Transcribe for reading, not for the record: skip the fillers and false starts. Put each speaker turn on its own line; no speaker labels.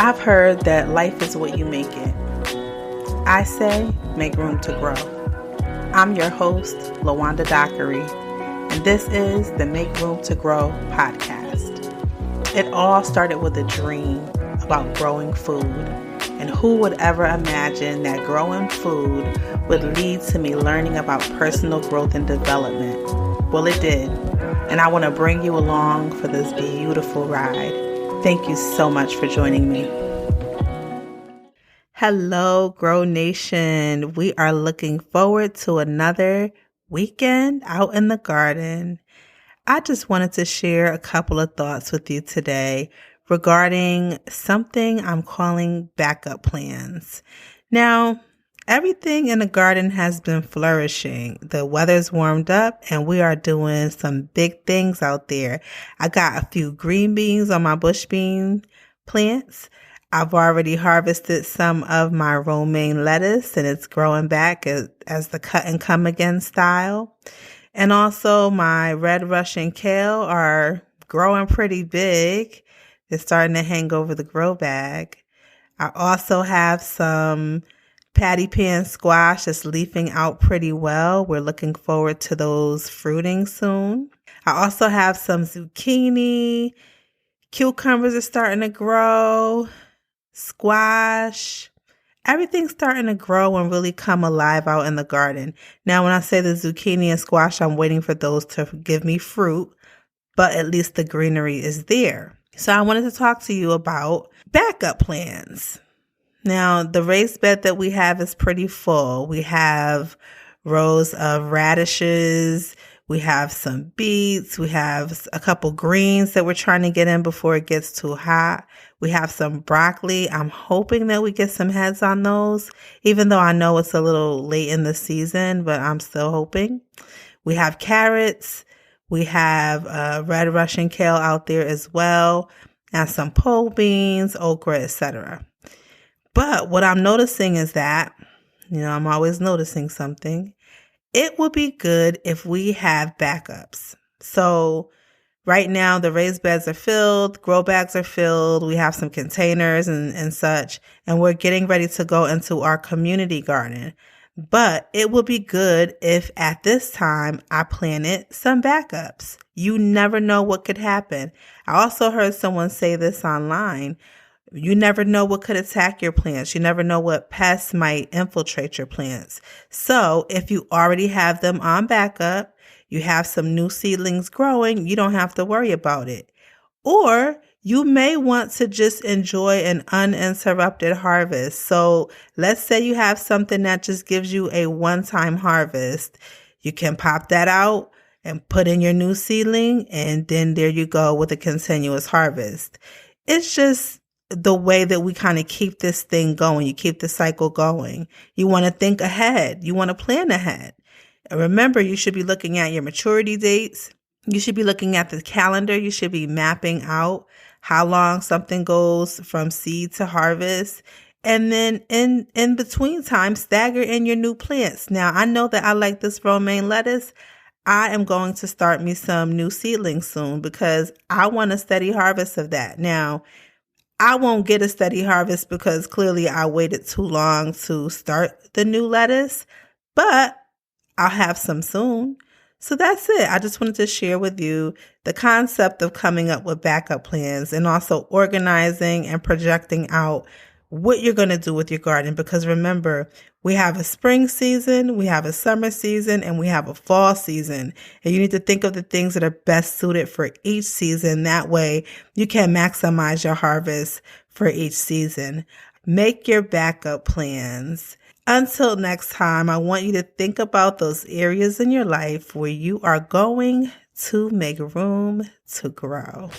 I've heard that life is what you make it. I say, make room to grow. I'm your host, LaWanda Dockery, and this is the Make Room to Grow podcast. It all started with a dream about growing food, and who would ever imagine that growing food would lead to me learning about personal growth and development? Well, it did, and I want to bring you along for this beautiful ride. Thank you so much for joining me. Hello, Grow Nation. We are looking forward to another weekend out in the garden. I just wanted to share a couple of thoughts with you today regarding something I'm calling backup plans. Now, everything in the garden has been flourishing. The weather's warmed up and we are doing some big things out there. I got a few green beans on my bush bean plants. I've already harvested some of my romaine lettuce and it's growing back as the cut and come again style. And also my red Russian kale are growing pretty big. They're starting to hang over the grow bag. I also have some patty pan squash that's leafing out pretty well. We're looking forward to those fruiting soon. I also have some zucchini. Cucumbers are starting to grow. Squash. Everything's starting to grow and really come alive out in the garden. Now, when I say the zucchini and squash, I'm waiting for those to give me fruit, but at least the greenery is there. So I wanted to talk to you about backup plans. Now, the raised bed that we have is pretty full. We have rows of radishes. We have some beets. We have a couple greens that we're trying to get in before it gets too hot. We have some broccoli. I'm hoping that we get some heads on those, even though I know it's a little late in the season, but I'm still hoping. We have carrots. We have red Russian kale out there as well, and some pole beans, okra, etc. But what I'm noticing is that, I'm always noticing something. It would be good if we have backups. So right now the raised beds are filled, grow bags are filled, we have some containers and such, and we're getting ready to go into our community garden. But it would be good if at this time I planted some backups. You never know what could happen. I also heard someone say this online. You never know what could attack your plants. You never know what pests might infiltrate your plants. So if you already have them on backup, you have some new seedlings growing, you don't have to worry about it. Or you may want to just enjoy an uninterrupted harvest. So let's say you have something that just gives you a one-time harvest. You can pop that out and put in your new seedling, and then there you go with a continuous harvest. It's just the way that we kind of keep this thing going. You keep the cycle going. You want to think ahead. You want to plan ahead. And remember, you should be looking at your maturity dates. You should be looking at the calendar. You should be mapping out how long something goes from seed to harvest. And then in between time, stagger in your new plants. Now, I know that I like this romaine lettuce. I am going to start me some new seedlings soon because I want a steady harvest of that. Now, I won't get a steady harvest because clearly I waited too long to start the new lettuce, but I'll have some soon. So that's it. I just wanted to share with you the concept of coming up with backup plans and also organizing and projecting out what you're going to do with your garden. Because remember, we have a spring season, we have a summer season, and we have a fall season. And you need to think of the things that are best suited for each season. That way you can maximize your harvest for each season. Make your backup plans. Until next time, I want you to think about those areas in your life where you are going to make room to grow.